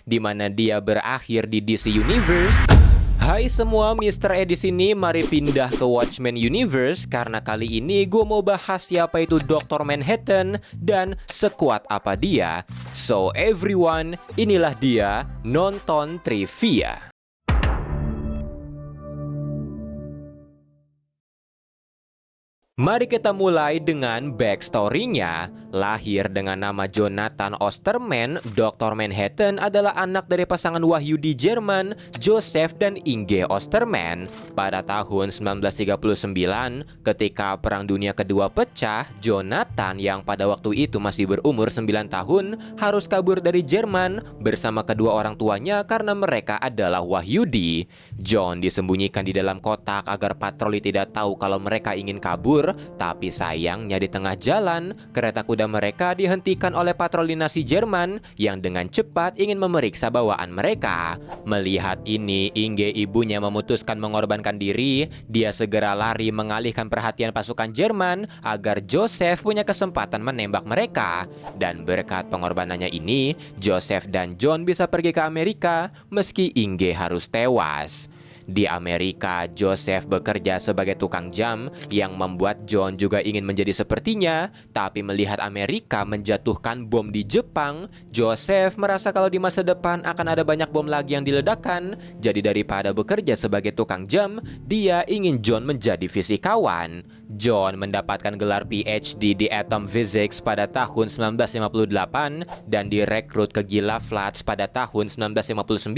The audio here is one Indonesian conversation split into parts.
di mana dia berakhir di DC Universe. Hai semua, Mr. E di sini. Mari pindah ke Watchmen Universe karena kali ini gue mau bahas siapa itu Dr. Manhattan dan sekuat apa dia. So everyone, inilah dia nonton trivia. Mari kita mulai dengan backstory-nya. Lahir dengan nama Jonathan Osterman, Dr. Manhattan adalah anak dari pasangan Wahyudi Jerman, Joseph dan Inge Osterman. Pada tahun 1939, ketika Perang Dunia Kedua pecah, Jonathan yang pada waktu itu masih berumur 9 tahun harus kabur dari Jerman bersama kedua orang tuanya karena mereka adalah Wahyudi. John disembunyikan di dalam kotak agar patroli tidak tahu kalau mereka ingin kabur. Tapi sayangnya di tengah jalan, kereta kuda mereka dihentikan oleh patroli Nazi Jerman yang dengan cepat ingin memeriksa bawaan mereka. Melihat ini, Inge ibunya memutuskan mengorbankan diri. Dia segera lari mengalihkan perhatian pasukan Jerman agar Joseph punya kesempatan menembak mereka. Dan berkat pengorbanannya ini, Joseph dan John bisa pergi ke Amerika meski Inge harus tewas. Di Amerika, Joseph bekerja sebagai tukang jam yang membuat John juga ingin menjadi sepertinya. Tapi melihat Amerika menjatuhkan bom di Jepang, Joseph merasa kalau di masa depan akan ada banyak bom lagi yang diledakkan. Jadi daripada bekerja sebagai tukang jam, dia ingin John menjadi fisikawan. John mendapatkan gelar PhD di Atom Physics pada tahun 1958 dan direkrut ke Gila Flats pada tahun 1959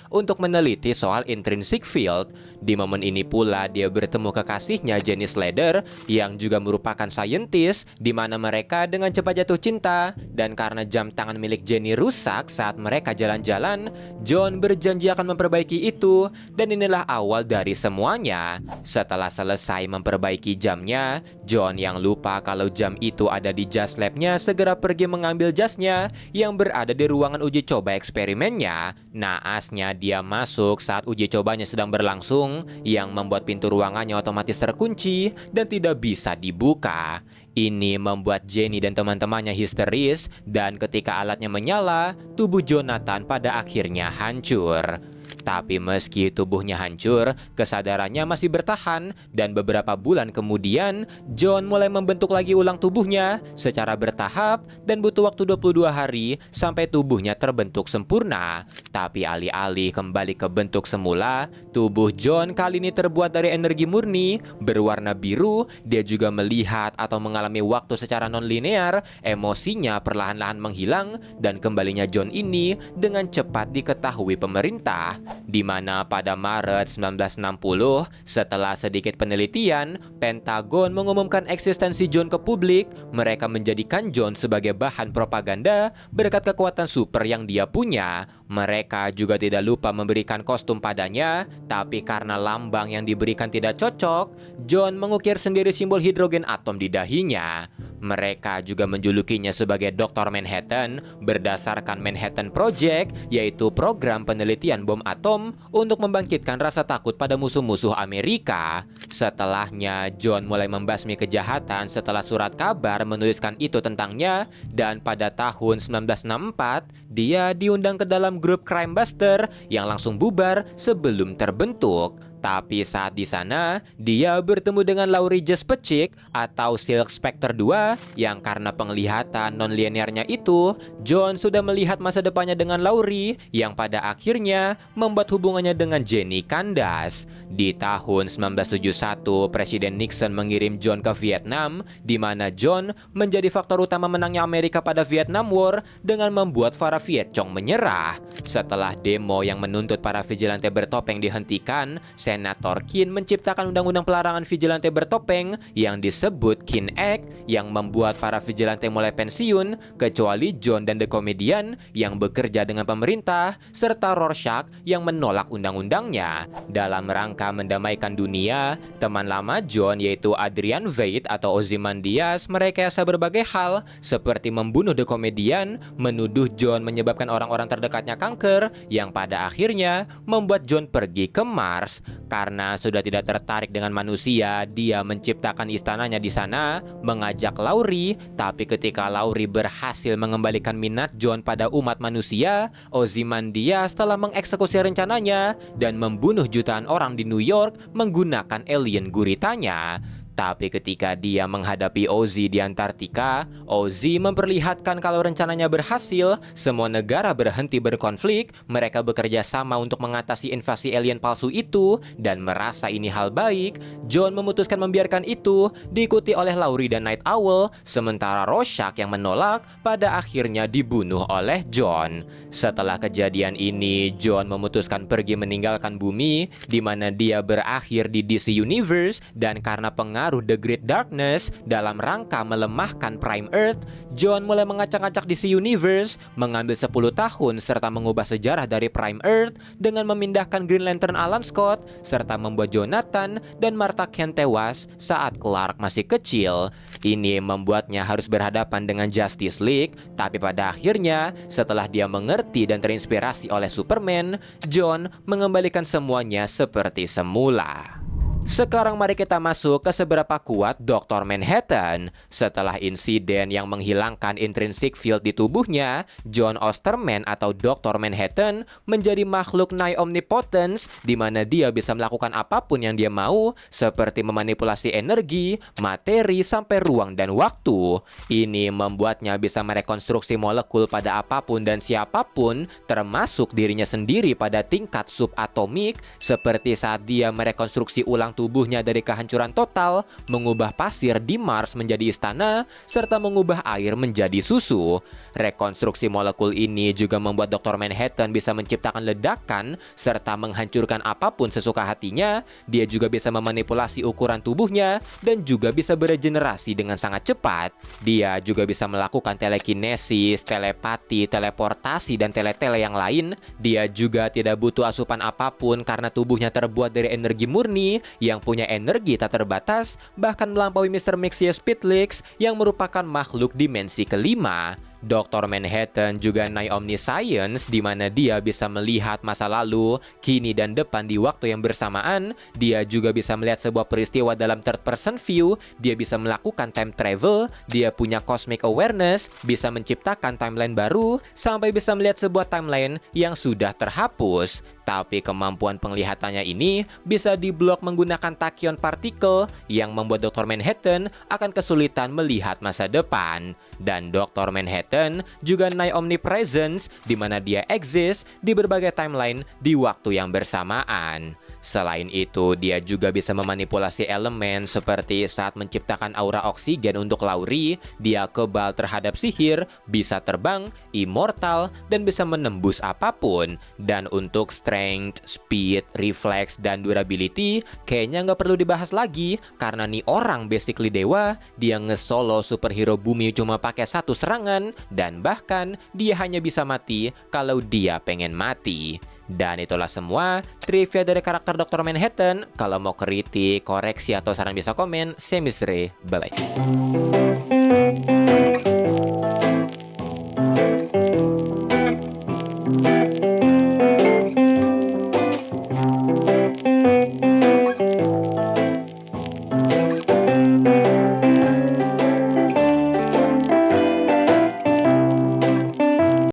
untuk meneliti soal intrinsic field. Di momen ini pula dia bertemu kekasihnya Jenny Slater yang juga merupakan saintis, di mana mereka dengan cepat jatuh cinta. Dan karena jam tangan milik Jenny rusak saat mereka jalan-jalan, John berjanji akan memperbaiki itu. Dan inilah awal dari semuanya. Setelah selesai memperbaiki jamnya, John yang lupa kalau jam itu ada di jas labnya segera pergi mengambil jasnya yang berada di ruangan uji coba eksperimennya. Naasnya dia masuk saat uji cobanya sedang berlangsung, yang membuat pintu ruangannya otomatis terkunci dan tidak bisa dibuka. Ini membuat Jenny dan teman-temannya histeris, dan ketika alatnya menyala, tubuh Jonathan pada akhirnya hancur. Tapi meski tubuhnya hancur, kesadarannya masih bertahan, dan beberapa bulan kemudian, John mulai membentuk lagi ulang tubuhnya secara bertahap dan butuh waktu 22 hari sampai tubuhnya terbentuk sempurna. Tapi alih-alih kembali ke bentuk semula, tubuh John kali ini terbuat dari energi murni, berwarna biru. Dia juga melihat atau mengalami waktu secara non-linear, emosinya perlahan-lahan menghilang, dan kembalinya John ini dengan cepat diketahui pemerintah. Di mana pada Maret 1960, setelah sedikit penelitian, Pentagon mengumumkan eksistensi John ke publik. Mereka menjadikan John sebagai bahan propaganda berkat kekuatan super yang dia punya. Mereka juga tidak lupa memberikan kostum padanya, tapi karena lambang yang diberikan tidak cocok, John mengukir sendiri simbol hidrogen atom di dahinya. Mereka juga menjulukinya sebagai Dr. Manhattan berdasarkan Manhattan Project, yaitu program penelitian bom atom untuk membangkitkan rasa takut pada musuh-musuh Amerika. Setelahnya, John mulai membasmi kejahatan setelah surat kabar menuliskan itu tentangnya, dan pada tahun 1964, dia diundang ke dalam grup Crime Buster yang langsung bubar sebelum terbentuk. Tapi saat di sana, dia bertemu dengan Laurie Jespecik atau Silk Spectre 2 yang karena penglihatan non-linearnya itu, John sudah melihat masa depannya dengan Laurie yang pada akhirnya membuat hubungannya dengan Jenny kandas. Di tahun 1971, Presiden Nixon mengirim John ke Vietnam, di mana John menjadi faktor utama menangnya Amerika pada Vietnam War dengan membuat para Viet Cong menyerah. Setelah demo yang menuntut para vigilante bertopeng dihentikan, Senator Keene menciptakan undang-undang pelarangan vigilante bertopeng yang disebut Keene Act yang membuat para vigilante mulai pensiun kecuali John dan The Comedian yang bekerja dengan pemerintah serta Rorschach yang menolak undang-undangnya. Dalam rangka mendamaikan dunia, teman lama John yaitu Adrian Veidt atau Ozymandias merekayasa berbagai hal seperti membunuh The Comedian, menuduh John menyebabkan orang-orang terdekatnya kanker, kanker yang pada akhirnya membuat John pergi ke Mars. Karena sudah tidak tertarik dengan manusia, dia menciptakan istananya di sana, mengajak Laurie. Tapi ketika Laurie berhasil mengembalikan minat John pada umat manusia, Ozymandias telah mengeksekusi rencananya dan membunuh jutaan orang di New York menggunakan alien guritanya. Tapi ketika dia menghadapi Ozzy di Antartika, Ozzy memperlihatkan kalau rencananya berhasil, semua negara berhenti berkonflik, mereka bekerja sama untuk mengatasi invasi alien palsu itu, dan merasa ini hal baik, John memutuskan membiarkan itu, diikuti oleh Laurie dan Night Owl, sementara Rorschach yang menolak, pada akhirnya dibunuh oleh John. Setelah kejadian ini, John memutuskan pergi meninggalkan bumi, di mana dia berakhir di DC Universe, dan karena pengaruh The Great Darkness dalam rangka melemahkan Prime Earth, John mulai mengacak-acak DC Universe, mengambil 10 tahun serta mengubah sejarah dari Prime Earth dengan memindahkan Green Lantern Alan Scott, serta membuat Jonathan dan Martha Kent tewas saat Clark masih kecil. Ini membuatnya harus berhadapan dengan Justice League, tapi pada akhirnya, setelah dia mengerti dan terinspirasi oleh Superman, John mengembalikan semuanya seperti semula. Sekarang mari kita masuk ke seberapa kuat Dr. Manhattan. Setelah insiden yang menghilangkan intrinsic field di tubuhnya, John Osterman atau Dr. Manhattan menjadi makhluk nigh omnipotence, di mana dia bisa melakukan apapun yang dia mau, seperti memanipulasi energi, materi, sampai ruang dan waktu. Ini membuatnya bisa merekonstruksi molekul pada apapun dan siapapun, termasuk dirinya sendiri pada tingkat subatomik, seperti saat dia merekonstruksi ulang tubuhnya dari kehancuran total, mengubah pasir di Mars menjadi istana, serta mengubah air menjadi susu. Rekonstruksi molekul ini juga membuat Dr. Manhattan bisa menciptakan ledakan, serta menghancurkan apapun sesuka hatinya. Dia juga bisa memanipulasi ukuran tubuhnya, dan juga bisa beregenerasi dengan sangat cepat. Dia juga bisa melakukan telekinesis, telepati, teleportasi, dan teletele yang lain. Dia juga tidak butuh asupan apapun karena tubuhnya terbuat dari energi murni, yang punya energi tak terbatas, bahkan melampaui Mr. Mixie Spitlix yang merupakan makhluk dimensi kelima. Dr. Manhattan juga nigh omniscience, di mana dia bisa melihat masa lalu, kini, dan depan di waktu yang bersamaan. Dia juga bisa melihat sebuah peristiwa dalam third person view. Dia bisa melakukan time travel. Dia punya cosmic awareness, bisa menciptakan timeline baru, sampai bisa melihat sebuah timeline yang sudah terhapus. Tapi kemampuan penglihatannya ini bisa diblok menggunakan tachyon partikel yang membuat Dr. Manhattan akan kesulitan melihat masa depan. Dan Dr. Manhattan juga nigh omnipresence, di mana dia exist di berbagai timeline di waktu yang bersamaan. Selain itu, dia juga bisa memanipulasi elemen seperti saat menciptakan aura oksigen untuk Laurie, dia kebal terhadap sihir, bisa terbang, immortal, dan bisa menembus apapun. Dan untuk strength, speed, reflex, dan durability, kayaknya nggak perlu dibahas lagi, karena nih orang basically dewa, dia nge-solo superhero bumi cuma pakai satu serangan, dan bahkan dia hanya bisa mati kalau dia pengen mati. Dan itulah semua trivia dari karakter Dr. Manhattan. Kalau mau kritik, koreksi, atau saran bisa komen. Saya Misteri. Bye-bye.